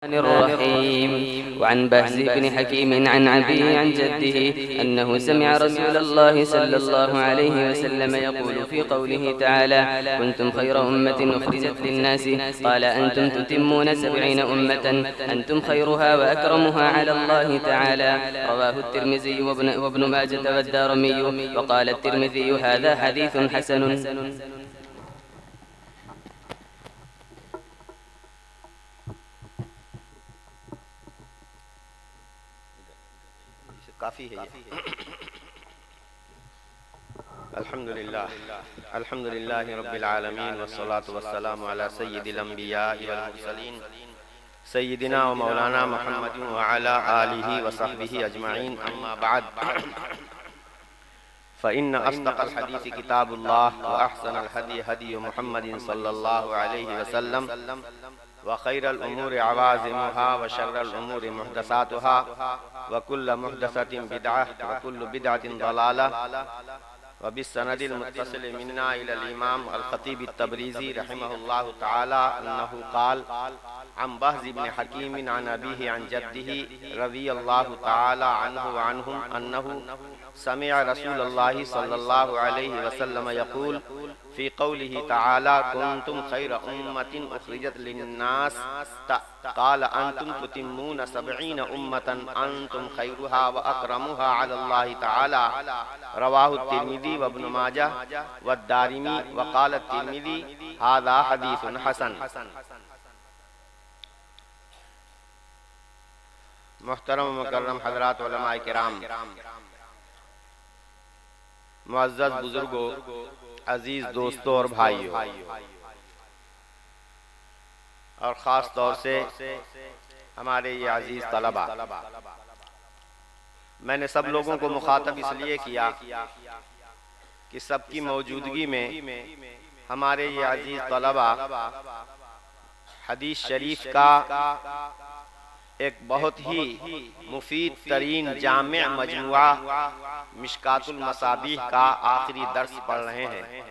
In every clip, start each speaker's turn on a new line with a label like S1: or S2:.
S1: الرحيم. وعن بهز بن حكيم عن أبيه عن جده أنه سمع رسول الله صلى الله عليه وسلم يقول في قوله تعالى: كنتم خير أمة أخرجت للناس، قال: أنتم تتمون 70 أمة، أنتم خيرها وأكرمها على الله تعالى. رواه الترمذي وابن ماجة والدارمي. وقال الترمذي: هذا حديث حسن.
S2: کافی ہے الحمد للہ رب العالمین والصلاة والسلام علی سید الانبیاء والمرسلین سیدنا و مولانا محمد وعلی آلہ وصحبہ اجمعین، اما بعد فإن أصدق الحديث كتاب الله وأحسن الهدي هدي محمد صلى الله عليه وسلم وخير الأمور عوازمها وشر الأمور محدثاتها وكل محدثة بدعة وكل بدعة ضلالة. وبالسند المتصل منا إلى الإمام الخطيب التبريزي رحمه الله تعالى أنه قال: عن بهز بن حكيم عن أبيه عن جده رضي الله تعالى عنه وعنهم أنه سمع رسول الله صلى الله عليه وسلم يقول في قوله تعالى: كنتم خير أمة أخرجت للناس، قال: أنتم تتمون 70 أمة، أنتم خيرها وأكرمها على الله تعالى. رواه الترمذي وابن ماجه والدارمي. وقال الترمذي: هذا حديث حسن. محترم و مکرم حضرات علماء کرام، معزز بزرگوں، عزیز دوستوں اور بھائیوں، اور خاص طور سے ہمارے یہ عزیز طلبہ، میں نے سب لوگوں کو مخاطب اس لیے کیا کہ سب کی موجودگی میں ہمارے یہ عزیز طلبہ حدیث شریف کا ایک بہت ہی مفید ترین جامع مجموعہ مشکات المصابیح کا آخری درس پڑھ رہے ہیں.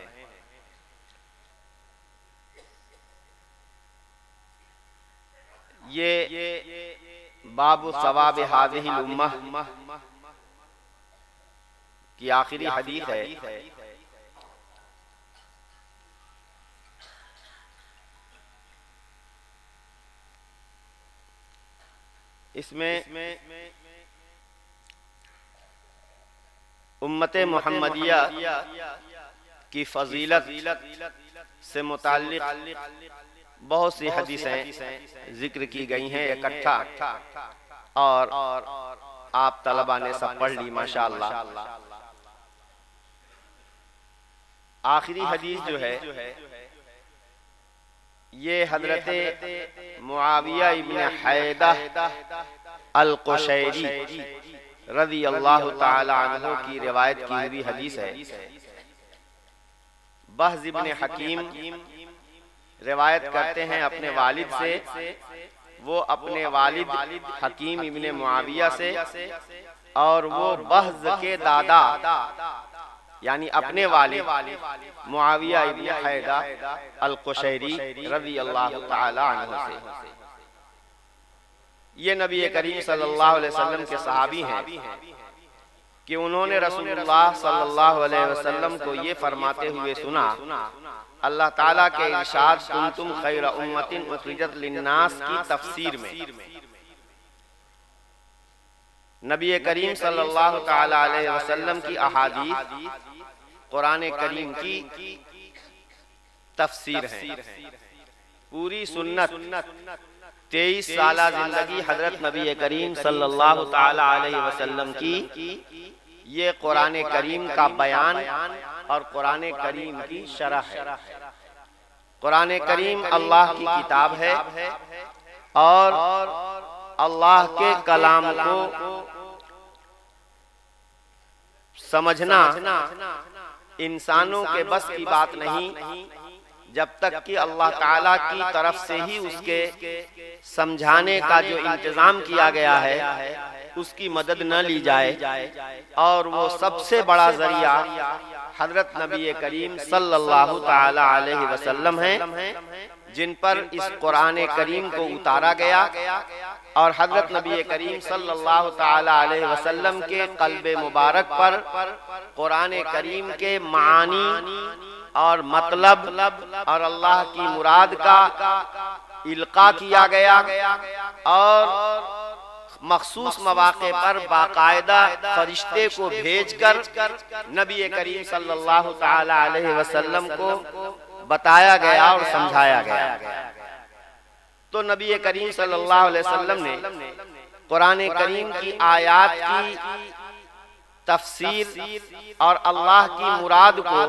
S2: یہ باب ثواب هذه الامہ کی آخری حدیث ہے. اس میں امت محمدیہ کی فضیلت سے متعلق بہت سی حدیثیں ذکر کی گئی ہیں اکٹھا، اور آپ طلبہ نے سب پڑھ لی ماشاءاللہ. آخری حدیث جو ہے یہ حضرت معاویہ ابن حیدہ القشیری رضی اللہ تعالی عنہ کی روایت کی ہوئی حدیث ہے. بہز ابن حکیم روایت کرتے ہیں اپنے والد سے، وہ اپنے والد حکیم ابن معاویہ سے، اور وہ بہز کے دادا یعنی اپنے والد معاویہ ابن حیدہ القشیری رضی اللہ تعالی عنہ سے. یہ نبی کریم صلی اللہ علیہ وسلم کے صحابی ہیں کہ انہوں نے رسول اللہ صلی اللہ علیہ وسلم کو یہ فرماتے ہوئے سنا، اللہ تعالیٰ کے ارشاد کنتم خیر امت اخرجت للناس کی تفسیر میں نبی کریم صلی اللہ تعالی علیہ وسلم کی احادیث قرآن کریم کی تفسیر ہیں. پوری سنت 23 سالہ زندگی حضرت نبی کریم صلی اللہ تعالی علیہ وسلم کی یہ قرآن کریم کا بیان اور قرآن کریم کی شرح ہے. قرآن کریم اللہ کی کتاب ہے، اور اللہ کے کلام کو سمجھنا انسانوں کے بس کی بات نہیں جب تک کہ اللہ تعالیٰ کی طرف سے ہی اس کے سمجھانے کا جو انتظام کیا گیا ہے اس کی مدد نہ لی جائے. اور وہ سب سے بڑا ذریعہ حضرت نبی کریم صلی اللہ تعالی علیہ وسلم ہیں جن پر اس قرآن کریم کو اتارا گیا، اور حضرت نبی کریم صلی اللہ تعالی علیہ وسلم کے قلب مبارک پر قرآن کریم کے معانی اور مطلب اور اللہ کی مراد کا القاء کیا گیا، اور مخصوص مواقع پر باقاعدہ فرشتے کو بھیج کر نبی کریم صلی اللہ تعالی علیہ وسلم کو بتایا گیا اور سمجھایا گیا۔ تو نبی کریم صلی اللہ علیہ وسلم نے قرآن کریم کی آیات کی تفسیر اور اللہ کی مراد کو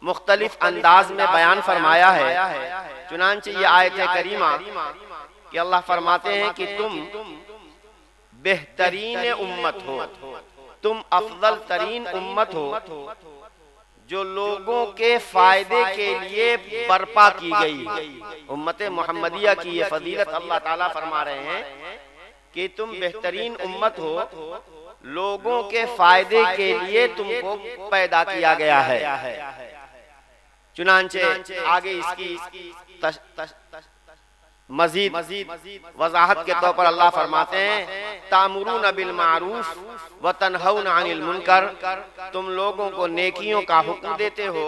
S2: مختلف انداز میں بیان فرمایا ہے۔ چنانچہ یہ آیت کریمہ کہ اللہ فرماتے ہیں کہ تم بہترین امت ہو، تم افضل ترین امت ہو جو لوگوں کے فائدے کے لیے برپا کی گئی ہے۔ امت محمدیہ کی یہ فضیلت اللہ تعالیٰ فرما رہے ہیں کہ تم بہترین امت ہو، لوگوں کے فائدے کے لیے تم کو پیدا کیا گیا ہے۔ چنانچہ آگے اس کی مزید وضاحت کے طور پر اللہ فرماتے ہیں تَأْمُرُونَ بِالْمَعْرُوفِ وَتَنْهَوْنَ عَنِ الْمُنْكَرِ، تم لوگوں کو نیکیوں کا حکم دیتے ہو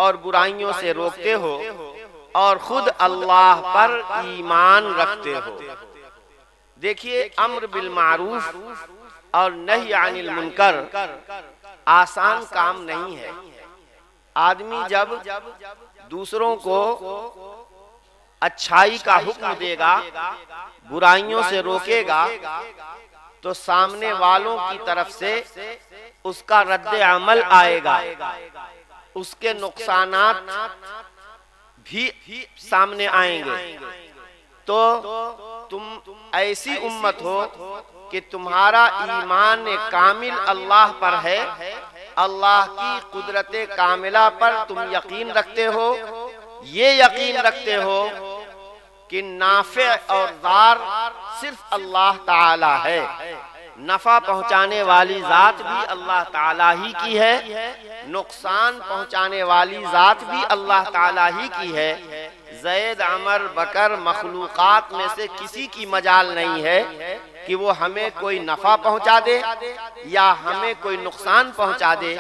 S2: اور برائیوں سے روکتے ہو، اور خود اللہ پر ایمان رکھتے ہو۔ دیکھیے، امر بالمعروف اور نہی عن المنکر آسان کام نہیں ہے۔ آدمی جب دوسروں کو اچھائی کا حکم دے گا، برائیوں سے روکے گا، تو سامنے والوں کی طرف سے اس کا رد عمل آئے گا، اس کے نقصانات بھی سامنے آئیں گے۔ تو تم ایسی امت ہو کہ تمہارا ایمان کامل اللہ پر ہے، اللہ کی قدرت کاملہ پر تم یقین رکھتے ہو، یہ یقین رکھتے ہو کہ نافع اور ضار صرف اللہ تعالی ہے، نفع پہنچانے والی ذات بھی اللہ تعالی ہی کی ہے، نقصان پہنچانے والی ذات بھی اللہ تعالی ہی کی ہے۔ زید، عمر، بکر مخلوقات میں سے کسی کی مجال نہیں ہے کہ وہ ہمیں کوئی نفع پہنچا دے یا ہمیں کوئی نقصان پہنچا دے،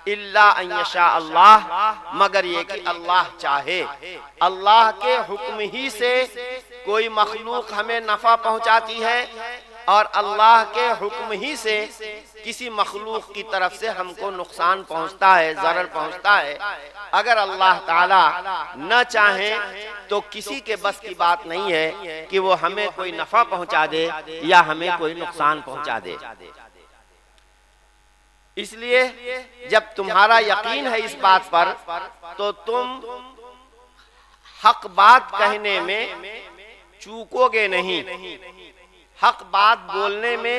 S2: الا ان یشاء اللہ، مگر یہ کہ اللہ چاہے۔ اللہ کے حکم ہی سے کوئی مخلوق ہمیں نفع پہنچاتی ہے، اور اللہ کے حکم ہی سے کسی مخلوق کی طرف سے ہم کو نقصان پہنچتا ہے، ضرر پہنچتا ہے۔ اگر اللہ تعالی نہ چاہیں تو کسی کے بس کی بات نہیں ہے کہ وہ ہمیں کوئی نفع پہنچا دے یا ہمیں کوئی نقصان پہنچا دے۔ اس لیے جب تمہارا یقین ہے اس بات پر تو تم حق بات کہنے میں چوکو گے نہیں، حق بات بولنے میں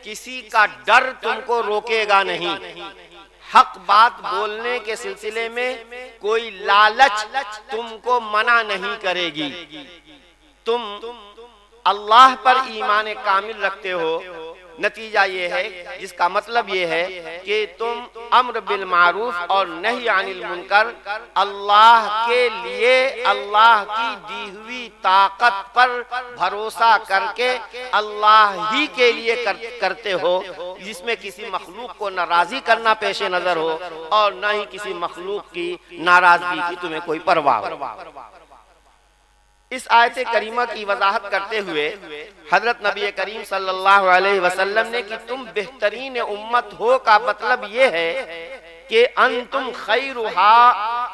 S2: کسی کا ڈر تم کو روکے گا نہیں، حق بات بولنے کے سلسلے میں کوئی لالچ تم کو منع نہیں کرے گی۔ تم اللہ پر ایمان کامل رکھتے ہو، نتیجہ یہ ہے، جس کا مطلب یہ ہے کہ تم امر بالمعروف اور نہی عن المنکر اللہ کے لیے اللہ کی دی ہوئی طاقت پر بھروسہ کر کے اللہ ہی کے لیے کرتے ہو، جس میں کسی مخلوق کو ناراضی کرنا پیش نظر ہو اور نہ ہی کسی مخلوق کی ناراضگی کی تمہیں کوئی پرواہ ہو۔ اس آیت کریمہ کی وضاحت کرتے ہوئے حضرت نبی کریم صلی اللہ علیہ وسلم نے کہ تم بہترین امت ہو کا مطلب یہ ہے کہ انتم خیرہا،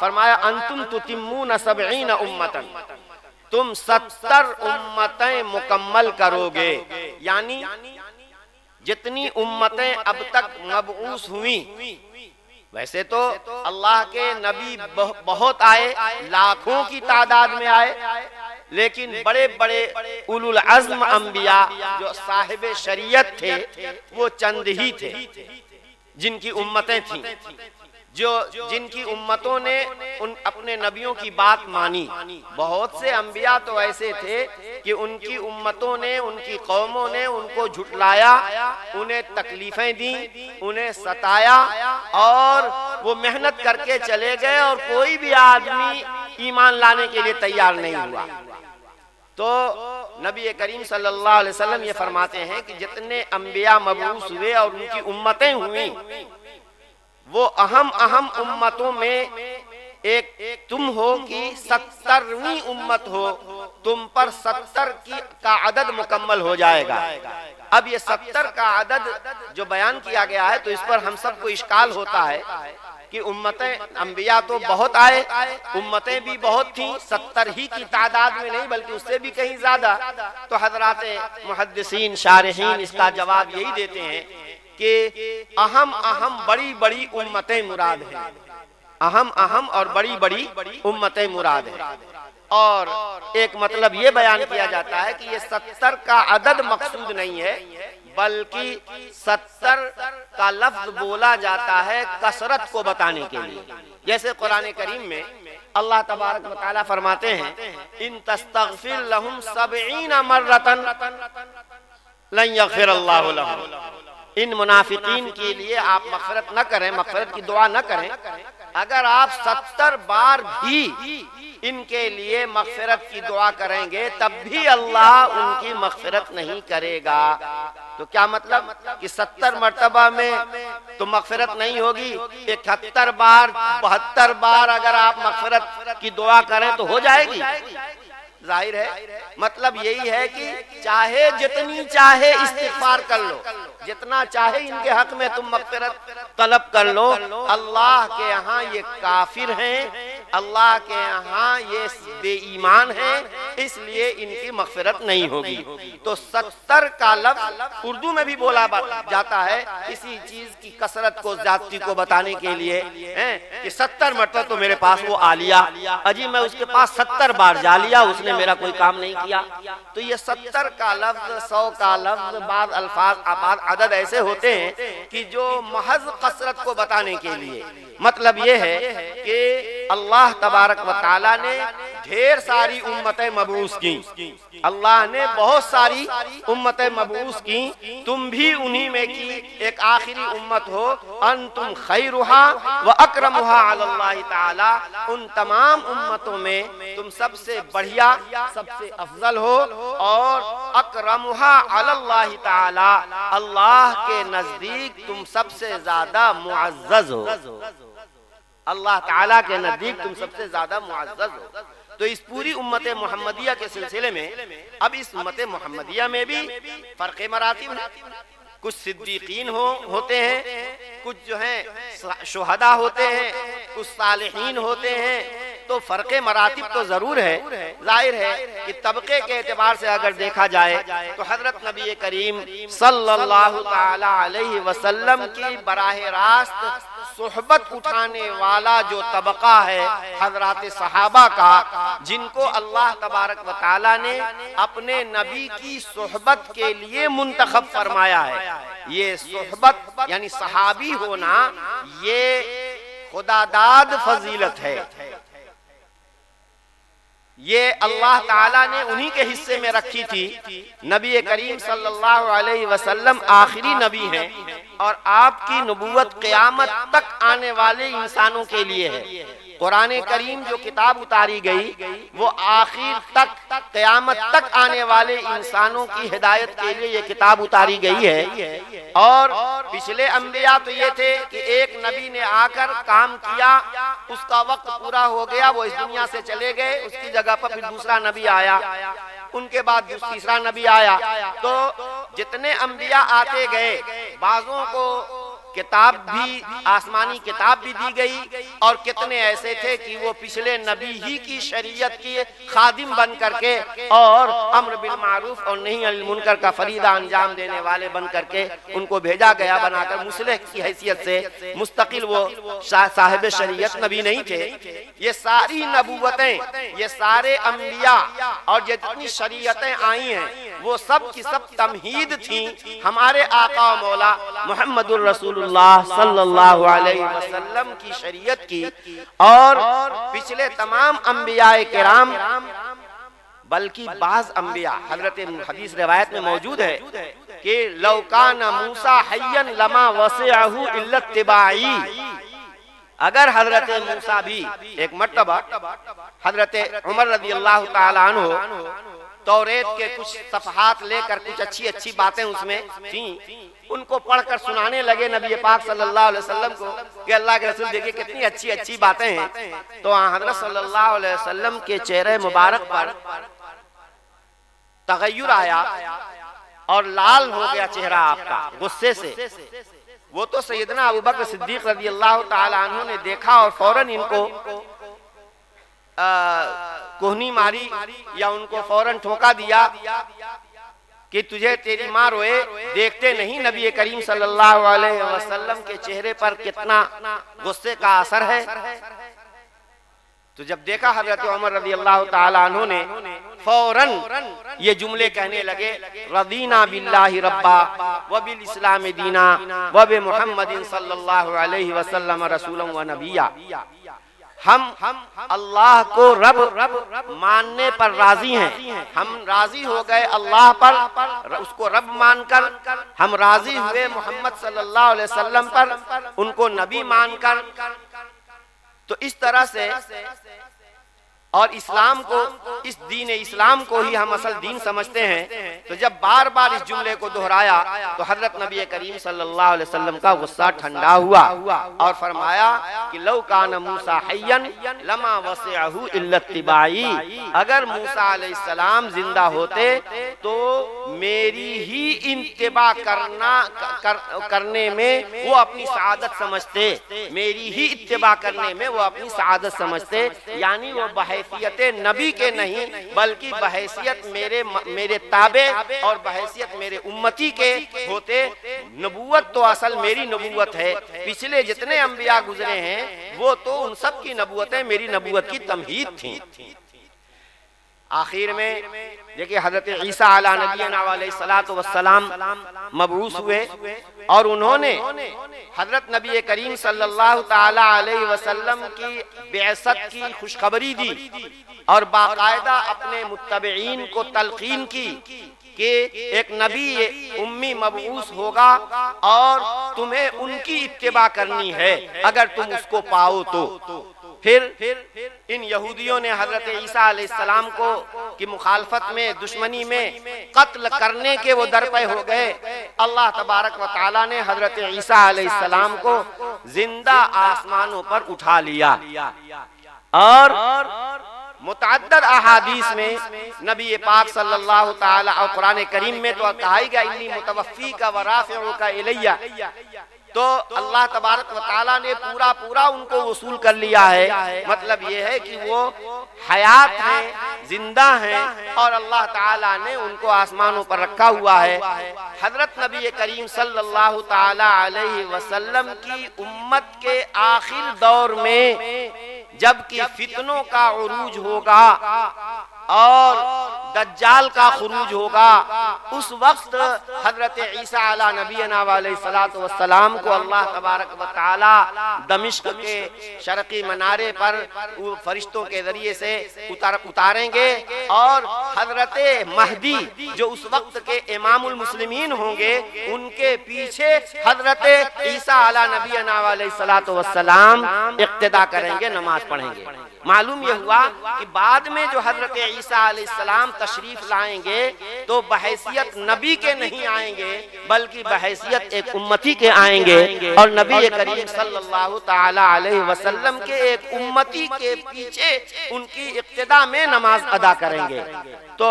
S2: فرمایا انتم تتمون 70 امتاً، تم 70 امتیں مکمل کرو گے، یعنی جتنی امتیں اب تک مبعوث ہوئیں۔ ویسے تو اللہ کے نبی بہت آئے، لاکھوں کی تعداد میں آئے، لیکن بڑے بڑے اولو العزم انبیاء جو صاحب شریعت تھے وہ چند ہی تھے جن کی امتیں تھیں، جن کی امتوں نے اپنے نبیوں کی بات مانی۔ بہت سے انبیاء تو ایسے تھے کہ ان کی امتوں نے، ان کی قوموں نے ان کو جھٹلایا، انہیں تکلیفیں دیں، انہیں ستایا، اور وہ محنت کر کے چلے گئے اور کوئی بھی آدمی ایمان لانے کے لیے تیار نہیں ہوا۔ تو نبی کریم صلی اللہ علیہ وسلم یہ فرماتے ہیں کہ جتنے انبیاء مبعوث ہوئے اور ان کی امتیں ہوئیں، وہ اہم امتوں میں ایک تم ہو کہ 70ویں امت ہو، تم پر 70 کا عدد مکمل ہو جائے گا۔ اب یہ 70 کا عدد جو بیان کیا گیا ہے تو اس پر ہم سب کو اشکال ہوتا ہے کہ امتیں، انبیاء تو بہت آئے، امتیں بھی بہت تھیں، 70 ہی کی تعداد میں نہیں بلکہ اس سے بھی کہیں زیادہ۔ تو حضرات محدثین شارحین اس کا جواب یہی دیتے ہیں کہ اہم بڑی امتیں مراد ہیں، اہم اور بڑی امتیں مراد ہیں۔ اور ایک مطلب یہ بیان کیا جاتا ہے کہ یہ 70 کا عدد مقصود نہیں ہے، بلکہ 70 کا لفظ بولا جاتا ہے کثرت کو بتانے کے لیے۔ جیسے قرآن کریم میں اللہ تبارک و تعالیٰ فرماتے ہیں ان تستغفر لهم 70 مرۃ لن یغفر اللہ لهم، ان منافقین کے لیے آپ مغفرت نہ کریں، مغفرت کی دعا نہ کریں، اگر آپ 70 بار بھی ان کے لیے مغفرت کی دعا کریں گے تب بھی اللہ ان کی مغفرت نہیں کرے گا۔ تو کیا مطلب کہ 70 مرتبہ میں تو مغفرت نہیں ہوگی، 71 بار 72 بار اگر آپ مغفرت کی دعا کریں تو ہو جائے گی؟ ظاہر ہے مطلب یہی ہے کہ چاہے جتنی چاہے استغفار کر لو، جتنا چاہے ان کے حق میں تم مغفرت طلب کر لو، اللہ کے یہاں یہ کافر ہیں، اللہ کے یہاں یہ بے ایمان ہیں، اس لیے ان کی مغفرت نہیں ہوگی۔ تو 70 کا لفظ اردو میں بھی بولا جاتا ہے اسی چیز کی کثرت کو، زیادتی کو بتانے کے لیے کہ 70 مرتبہ تو میرے پاس وہ آ لیا، اجی میں اس کے پاس 70 بار جا لیا، اس نے میرا کوئی کام نہیں کیا۔ تو یہ 70 کا لفظ، 100 کا لفظ، بعض الفاظ بعض عدد ایسے ہوتے ہیں کہ جو محض کثرت کو بتانے کے لیے، مطلب یہ ہے کہ اللہ تبارک و تعالیٰ نے ڈھیر ساری امتیں مبعوث کی، اللہ نے بہت ساری امتیں مبعوث کی، تم بھی انہی میں کی ایک آخری امت ہو، انتم خیرہا و اکرمہا علی اللہ تعالی، ان تمام امتوں میں تم سب سے بڑھیا، سب سے افضل ہو، اور اکرمہا علی اللہ تعالی، اللہ کے نزدیک تم سب سے زیادہ معزز ہو، اللہ تعالیٰ کے نزدیک تم سب سے زیادہ معزز ہو۔ تو اس پوری امت محمدیہ کے سلسلے میں اب اس امت محمدیہ میں بھی فرق مراتب ہیں، کچھ صدیقین ہوتے ہیں، کچھ جو ہیں شہداء ہوتے ہیں، کچھ صالحین ہوتے ہیں، تو فرق مراتب تو ضرور ہے۔ ظاہر ہے کہ طبقے کے اعتبار سے اگر دیکھا جائے تو حضرت نبی کریم صلی اللہ تعالی علیہ وسلم کی براہ راست صحبت اٹھانے والا جو طبقہ ہے حضرات صحابہ کا، جن کو اللہ تبارک و تعالیٰ نے اپنے نبی کی صحبت کے لیے منتخب فرمایا ہے، یہ صحبت یعنی صحابی ہونا یہ خدا داد فضیلت ہے، یہ اللہ تعالیٰ نے انہی کے حصے میں رکھی تھی۔ نبی کریم صلی اللہ علیہ وسلم آخری نبی ہیں اور آپ کی نبوت قیامت تک آنے والے انسانوں کے لیے ہے۔ قرآن کریم جو کتاب اتاری گئی وہ آخر تک قیامت تک آنے والے انسانوں کی ہدایت کے لیے یہ کتاب اتاری گئی ہے۔ اور پچھلے انبیاء تو یہ تھے کہ ایک نبی نے آ کر کام کیا، اس کا وقت پورا ہو گیا، وہ اس دنیا سے چلے گئے، اس کی جگہ پر پھر دوسرا نبی آیا، ان کے بعد تیسرا نبی آیا۔ تو جتنے انبیاء آتے گئے، بعضوں کو کتاب بھی، آسمانی کتاب بھی دی گئی، اور کتنے ایسے تھے کہ وہ پچھلے نبی ہی کی شریعت کی خادم بن کر کے اور امر بالمعروف اور نہی عن المنکر کا فریضہ انجام دینے والے بن کر کے ان کو بھیجا گیا، بنا کر مصلح کی حیثیت سے مستقل وہ صاحب شریعت نبی نہیں تھے۔ یہ ساری نبوتیں، یہ سارے انبیاء اور جتنی شریعتیں آئی ہیں وہ سب کی سب تمہید تھیں ہمارے آقا و مولا محمد الرسول اللہ صلی اللہ علیہ وسلم کی شریعت کی۔ اور پچھلے تمام انبیاء کرام بلکہ بعض انبیاء، حضرت حدیث روایت میں موجود ہے کہ لو کان موسیٰ حیا لما وسعہ الا اتباعی، اگر حضرت موسیٰ بھی ایک مرتبہ حضرت عمر رضی اللہ تعالیٰ عنہ توریت کے کچھ صفحات لے کر کچھ اچھی اچھی باتیں اس میں تھیں، ان کو پڑھ کر سنانے لگے نبی پاک صلی اللہ علیہ وسلم کو کہ اللہ کے رسول دیکھیں کتنی اچھی اچھی باتیں ہیں، تو حضرت صلی اللہ علیہ وسلم کے چہرے مبارک پر تغیر آیا اور لال ہو گیا چہرہ آپ کا غصے سے۔ وہ تو سیدنا ابوبکر صدیق رضی اللہ تعالی عنہ نے دیکھا اور فوراً ان کو کوہنی ماری یا ان کو فوراً ٹھوکا دیا کہ تجھے تیری ماں روئے، دیکھتے نہیں نبی کریم صلی اللہ علیہ وسلم کے چہرے پر کتنا غصے کا اثر ہے۔ تو جب دیکھا حضرت عمر رضی اللہ تعالی عنہ نے فوراً یہ جملے کہنے لگے، رضینا باللہ ربا وبالاسلام دینا وبمحمد صلی اللہ علیہ وسلم رسولا و نبیا، ہم اللہ کو رب ماننے پر راضی ہیں، ہم راضی ہو گئے اللہ پر، اس کو رب مان کر، ہم راضی ہوئے محمد صلی اللہ علیہ وسلم پر، ان کو نبی مان کر۔ تو اس طرح سے اور اسلام کو، اس دین اسلام کو ہی ہم اصل دین سمجھتے ہیں۔ تو جب بار بار اس جملے کو دہرایا تو حضرت نبی کریم صلی اللہ علیہ وسلم کا غصہ ٹھنڈا ہوا اور فرمایا کہ لو کان موسیٰ حیا لما وسعہ الا اتباعی، اگر موسیٰ علیہ السلام زندہ ہوتے تو میری ہی اتباع کرنے میں وہ اپنی سعادت سمجھتے، میری ہی اتباع کرنے میں وہ اپنی سعادت سمجھتے، یعنی وہ بحیثیت نبی کے نہیں بلکہ بحیثیت میرے تابع اور بحیثیت میرے امتی کے ہوتے۔ نبوت تو اصل میری نبوت ہے، پچھلے جتنے انبیاء گزرے ہیں وہ تو ان سب کی نبوتیں میری نبوت کی تمہید تھیں۔ آخر میں دیکھیں حضرت عیسیٰ علیہ نبینا علیہ السلام مبعوث ہوئے اور انہوں نے حضرت نبی کریم صلی اللہ تعالی علیہ وسلم کی بعثت کی خوشخبری دی اور باقاعدہ اپنے متبعین کو تلقین کی کہ ایک نبی امی مبعوث ہوگا اور تمہیں ان کی اتباع کرنی ہے اگر تم اس کو پاؤ تو۔ پھر ان یہودیوں نے حضرت عیسیٰ علیہ السلام کو کی مخالفت میں، دشمنی میں قتل کرنے کے وہ درپے ہو گئے۔ اللہ تبارک و تعالی نے حضرت عیسیٰ علیہ السلام کو زندہ آسمانوں پر اٹھا لیا اور متعدد احادیث میں نبی پاک صلی اللہ تعالی اور قرآن کریم میں تو کہا ہی گیا انی متوفیک و رافعک الیہ، تو اللہ تبارک و تعالیٰ نے پورا ان کو وصول کر لیا ہے۔ مطلب یہ ہے کہ وہ حیات ہیں، زندہ ہیں اور اللہ تعالیٰ نے ان کو آسمانوں پر رکھا ہوا ہے۔ حضرت نبی کریم صلی اللہ تعالی علیہ وسلم کی امت کے آخر دور میں جب کہ فتنوں کا عروج ہوگا اور دجال کا خروج ہوگا، اس وقت حضرت عیسیٰ علیہ نبینا علیہ السلام کو اللہ تبارک و تعالی دمشق کے شرقی منارے پر فرشتوں کے ذریعے سے اتاریں گے اور حضرت مہدی جو اس وقت کے امام المسلمین ہوں گے ان کے پیچھے حضرت عیسیٰ علیہ نبینا علیہ السلام اقتدا کریں گے، نماز پڑھیں گے۔ معلوم یہ ہوا کہ بعد میں جو حضرت عیسیٰ علیہ السلام تشریف لائیں گے تو بحیثیت نبی کے نہیں آئیں گے بلکہ بحیثیت ایک امتی کے آئیں گے اور نبی کریم صلی اللہ تعالی علیہ وسلم کے ایک امتی کے پیچھے ان کی اقتداء میں نماز ادا کریں گے۔ تو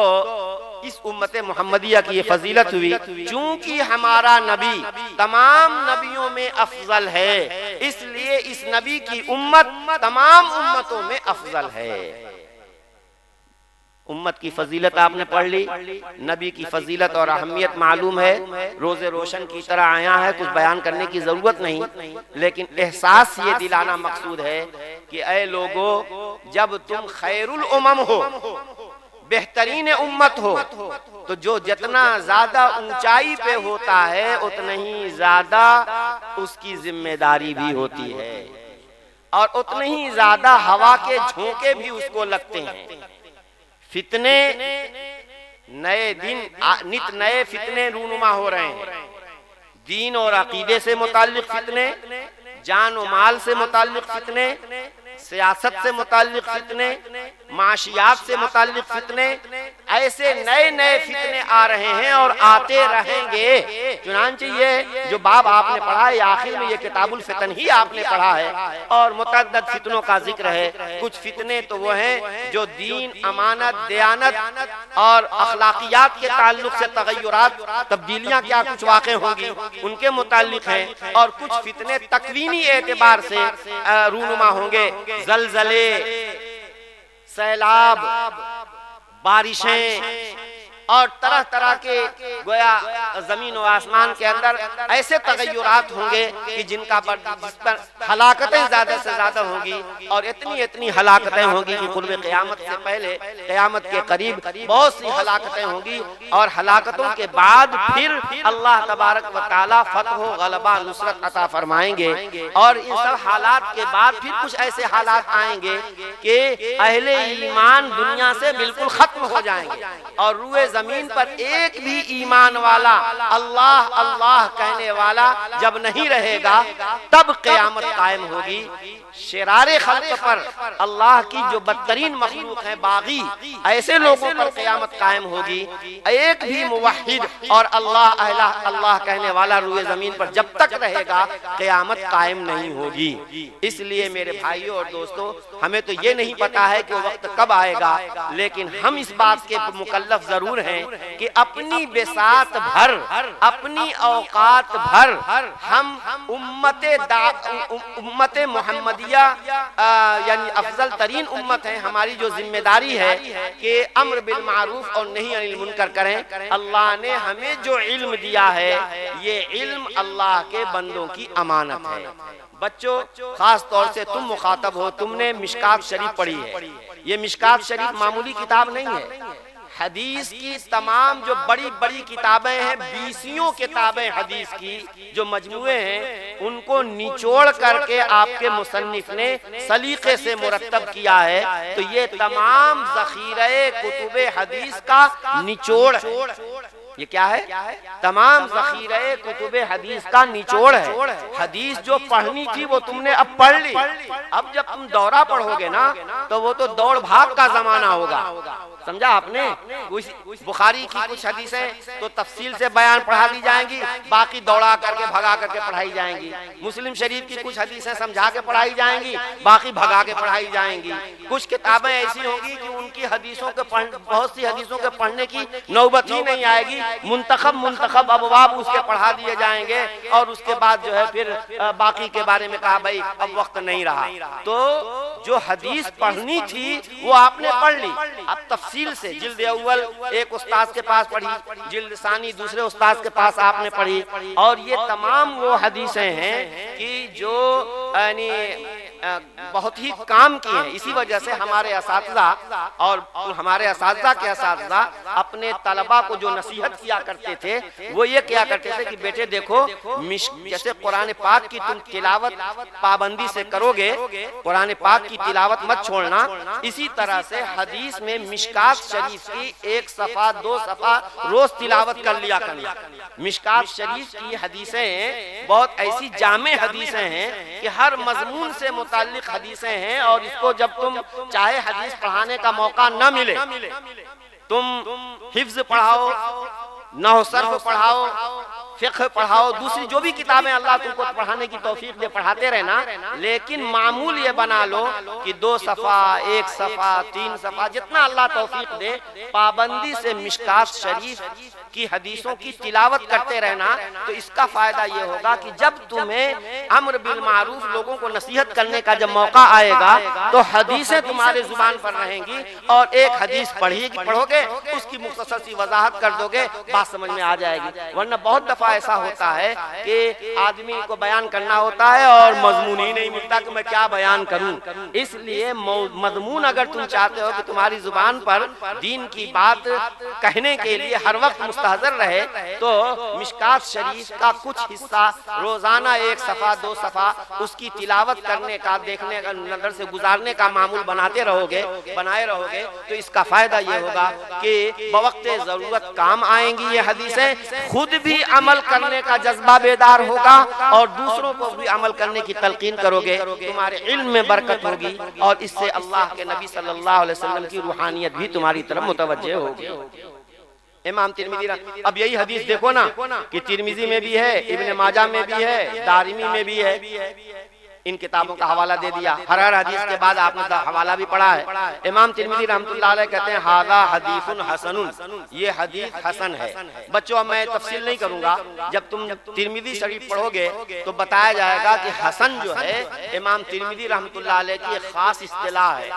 S2: اس امت محمدیہ کی یہ فضیلت ہوئی، چونکہ ہمارا نبی تمام نبیوں میں افضل ہے اس لیے اس نبی کی امت تمام امتوں میں افضل ہے۔ امت کی فضیلت آپ نے پڑھ لی، نبی کی فضیلت اور اہمیت معلوم ہے، روز روشن کی طرح آیا ہے، کچھ بیان کرنے کی ضرورت نہیں، لیکن احساس یہ دلانا مقصود ہے کہ اے لوگو جب تم خیر الامم ہو، بہترین امت ہو، تو جو جتنا زیادہ اونچائی پہ ہوتا ہے اتنا ہی زیادہ اس کی ذمہ داری بھی ہوتی ہے اور اتنے ہی زیادہ ہوا کے جھونکے بھی اس کو لگتے ہیں۔ فتنے نئے دن نت نئے فتنے رونما ہو رہے ہیں، دین اور عقیدے سے متعلق فتنے، جان و مال سے متعلق فتنے، سیاست سے متعلق فتنے، معاشیات سے متعلق فتنے، ایسے نئے نئے فتنے آ رہے ہیں اور آتے رہیں گے۔ چنانچہ یہ جو باب آپ نے پڑھا ہے آخر میں یہ کتاب الفتن ہی آپ نے پڑھا ہے، اور متعدد فتنوں کا ذکر ہے۔ کچھ فتنے تو وہ ہیں جو دین، امانت، دیانت اور اخلاقیات کے تعلق سے تغیرات، تبدیلیاں کیا کچھ واقع ہوں گی ان کے متعلق ہیں، اور کچھ فتنے تکوینی اعتبار سے رونما ہوں گے، زلزلے، سیلاب، بارشیں اور طرح طرح کے گویا زمین و آسمان کے اندر ایسے تغیرات ہوں گے کہ جس پر ہلاکتیں زیادہ سے زیادہ ہوں گی، اور اتنی ہلاکتیں ہوں گی کہ قرب قیامت سے پہلے، قیامت کے قریب بہت سی ہلاکتیں ہوں گی، اور ہلاکتوں کے بعد پھر اللہ تبارک و تعالی فتح و غلبہ، نصرت عطا فرمائیں گے، اور ان سب حالات کے بعد پھر کچھ ایسے حالات آئیں گے کہ اہل ایمان دنیا سے بالکل ختم ہو جائیں گے، اور روئے زمین پر ایک بھی ایمان والا، اللہ اللہ کہنے والا جب نہیں رہے گا تب قیامت قائم ہوگی۔ شرار خلق پر، اللہ کی جو بدترین مخلوق ہے باغی، ایسے لوگوں پر قیامت قائم ہوگی۔ ایک بھی موحد اور اللہ کہنے والا روئے زمین پر جب تک رہے گا قیامت قائم نہیں ہوگی۔ اس لیے میرے بھائیوں اور دوستوں، ہمیں تو یہ نہیں پتا ہے کہ وہ وقت کب آئے گا، لیکن ہم اس بات کے مکلف ضرور ہیں کہ اپنی بساط بھر، اپنی اوقات بھر ہم امت محمدیہ یعنی افضل ترین امت ہے، ہماری جو ذمہ داری ہے کہ امر بالمعروف اور نہی عن المنکر کریں۔ اللہ نے ہمیں جو علم دیا ہے یہ علم اللہ کے بندوں کی امانت ہے۔ بچوں، خاص طور سے تم مخاطب ہو، تم نے مشکات شریف پڑھی ہے۔ یہ مشکات شریف معمولی کتاب نہیں ہے، حدیث کی تمام جو بڑی بڑی کتابیں ہیں، 20 کتابیں حدیث کی جو مجموعے ہیں، ان کو نچوڑ کر کے آپ کے مصنف نے سلیقے سے مرتب کیا ہے۔ تو یہ تمام ذخیرہ کتب حدیث کا نچوڑ ہے۔ یہ کیا ہے؟ تمام ذخیرہ کتب حدیث کا نچوڑ ہے۔ حدیث جو پڑھنی تھی وہ تم نے اب پڑھ لی، اب جب تم دورہ پڑھو گے نا تو وہ تو دوڑ بھاگ کا زمانہ ہوگا، سمجھا آپ نے؟ بخاری کی کچھ حدیثیں تو تفصیل سے بیان پڑھا دی جائیں گی، باقی دوڑا کر کے بھگا کر کے پڑھائی جائیں گی۔ مسلم شریف کی کچھ حدیثیں سمجھا کے پڑھائی جائیں گی، باقی بھگا کے پڑھائی جائیں گی۔ کچھ کتابیں ایسی ہوں گی کہ ان کی حدیثوں کے بہت سی حدیثوں کے پڑھنے کی نوبت ہی نہیں آئے گی، منتخب ابواب اس کے پڑھا دیے جائیں گے، اور اس کے بعد جو ہے پھر باقی کے بارے میں کہا بھائی اب وقت نہیں رہا۔ تو جو حدیث پڑھنی تھی وہ آپ نے پڑھ لی، اب تفصیل سے جلد اول ایک استاذ کے پاس پڑھی، جلد ثانی دوسرے استاذ کے پاس آپ نے پڑھی، اور یہ تمام وہ حدیثیں ہیں کہ جو یعنی بہت ہی کام کی ہیں۔ اسی وجہ سے ہمارے اساتذہ اور ہمارے اساتذہ کے اساتذہ اپنے طلباء کو جو نصیحت کیا کرتے تھے وہ یہ کیا کرتے تھے کہ بیٹے دیکھو، جیسے قرآن پاک کی تم تلاوت پابندی سے کرو گے، قرآن پاک کی تلاوت مت چھوڑنا، اسی طرح سے حدیث میں مشکات شریف کی 1 صفحہ 2 صفحہ روز تلاوت کر لیا کرنا۔ مشکات شریف کی حدیثیں بہت ایسی جامع حدیثیں ہیں کہ ہر مضمون سے متعلق حدیثیں ہیں، اور اس کو جب تم چاہے حدیث پڑھانے کا موقع نہ ملے، تم حفظ پڑھاؤ، نحو صرف پڑھاؤ، فقہ پڑھاؤ، دوسری جو بھی کتابیں اللہ تم کو پڑھانے کی توفیق دے پڑھاتے رہنا، لیکن معمول یہ بنا لو کہ 2 صفحہ 1 صفحہ 3 صفحہ جتنا اللہ توفیق دے پابندی سے مشکات شریف کی حدیثوں کی تلاوت کرتے رہنا۔ تو اس کا فائدہ یہ ہوگا کہ جب تمہیں امر بالمعروف، لوگوں کو نصیحت کرنے کا جب موقع آئے گا تو حدیثیں تمہارے زبان پر رہیں گی، اور ایک حدیث پڑھو گے اس کی مختصر سی وضاحت کر دو گے، بات سمجھ میں آ جائے گی۔ ورنہ بہت دفعہ ایسا ہوتا ہے کہ آدمی کو بیان کرنا ہوتا ہے اور مضمون ہی نہیں ملتا کہ میں کیا بیان کروں۔ اس لیے مضمون اگر تم چاہتے ہو کہ تمہاری زبان پر دین کی بات کہنے کے لیے ہر وقت مستحضر رہے تو مشکات شریف کا کچھ حصہ روزانہ 1 صفحہ 2 صفحہ اس کی تلاوت کرنے کا، دیکھنے کا، نظر سے گزارنے کا معمول بنائے رہو گے تو اس کا فائدہ یہ ہوگا کہ بوقت ضرورت کام آئیں گی یہ حدیثیں، خود بھی عمل کرنے کا جذبہ بیدار ہوگا اور دوسروں کو بھی عمل کرنے کی تلقین کرو گے، تمہارے علم میں برکت ہوگی اور اس سے اللہ کے نبی صلی اللہ علیہ وسلم کی روحانیت بھی تمہاری طرف متوجہ ہوگی۔ امام ترمذی اب یہی حدیث دیکھو نا کہ ترمذی میں بھی ہے، ابن ماجہ میں بھی ہے، دارمی میں بھی ہے، ان کتابوں کا حوالہ دے دیا۔ ہر حدیث کے بعد آپ نے حوالہ بھی پڑھا ہے۔ امام ترمذی رحمۃ اللہ علیہ کہتے ہیں ھذا حدیث حسن، یہ حدیث حسن ہے۔ بچوں میں تفصیل نہیں کروں گا، جب تم ترمذی شریف پڑھو گے تو بتایا جائے گا کہ حسن جو ہے امام ترمذی رحمۃ اللہ علیہ کی ایک خاص اصطلاح ہے،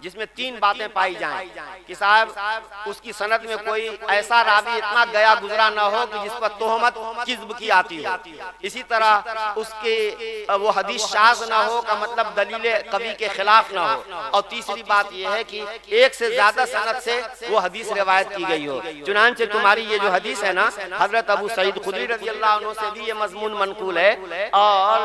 S2: جس میں 3 باتیں پائی جائیں کہ صاحب اس کی سند میں کوئی ایسا راوی اتنا گیا گزرا نہ ہو کہ جس پر تہمت کذب کی آتی ہو، اسی طرح اس کے وہ حدیث شاذ نہ ہو کا مطلب دلیل قوی کے خلاف نہ ہو، اور تیسری بات یہ ہے کہ 1 سے زیادہ سند سے وہ حدیث روایت کی گئی ہو۔ چنانچہ تمہاری یہ جو حدیث ہے نا، حضرت ابو سعید خدری رضی اللہ عنہ سے بھی یہ مضمون منقول ہے اور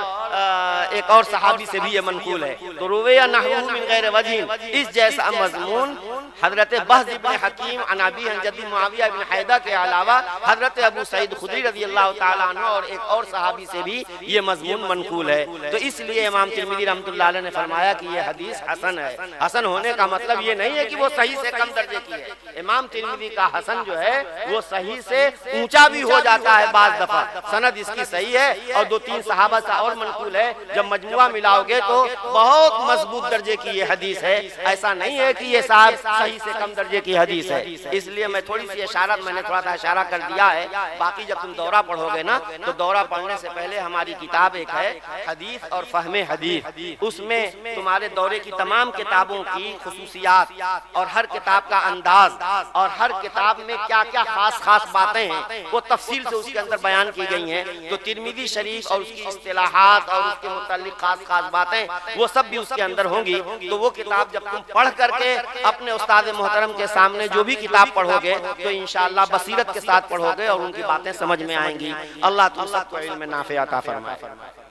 S2: ایک اور صحابی سے بھی یہ منقول ہے، تو رویہ نحوہ من غیر وجہ، اس جیسا مضمون حضرت بہز بن حکیم عن ابی عن جدی معاویہ بن حیدہ کے علاوہ حضرت ابو سعید خدری رضی اللہ تعالیٰ عنہ اور ایک اور صحابی سے بھی یہ مضمون منقول ہے، تو اس لیے امام ترمذی رحمۃ اللہ علیہ نے فرمایا کہ یہ حدیث حسن ہے۔ حسن ہونے کا مطلب یہ نہیں ہے کہ وہ صحیح سے کم درجے کی ہے، امام ترمذی کا حسن جو ہے وہ صحیح سے اونچا بھی ہو جاتا ہے، بعض دفعہ سند اس کی صحیح ہے اور 2-3 صحابہ سے اور منقول ہے، جب مجموعہ ملاؤ گے تو بہت مضبوط درجے کی یہ حدیث ہے، ایسا نہیں ہے کہ یہ صاحب صحیح سے کم درجے کی حدیث ہے۔ اس لیے میں تھوڑی سی میں نے تھوڑا سا اشارہ کر دیا ہے، باقی جب تم دورہ پڑھو گے نا تو دورہ پڑھنے سے پہلے ہماری کتاب ایک ہے حدیث اور فہم حدیث، اس میں تمہارے دورے کی تمام کتابوں کی خصوصیات اور ہر کتاب کا انداز اور ہر کتاب میں کیا کیا خاص باتیں ہیں وہ تفصیل سے اس کے اندر بیان کی گئی ہیں، تو ترمذی شریف اور اس کی اصطلاحات اور اس کے متعلق خاص باتیں وہ سب بھی اس کے اندر ہوں گی، تو وہ کتاب جب تم پڑھ کر کے اپنے استاد محترم کے سامنے جو بھی کتاب پڑھو گے تو انشاءاللہ بصیرت کے ساتھ پڑھو گے اور ان کی باتیں سمجھ میں آئیں گی۔ اللہ تم سب کو علم نافع عطا فرمائے۔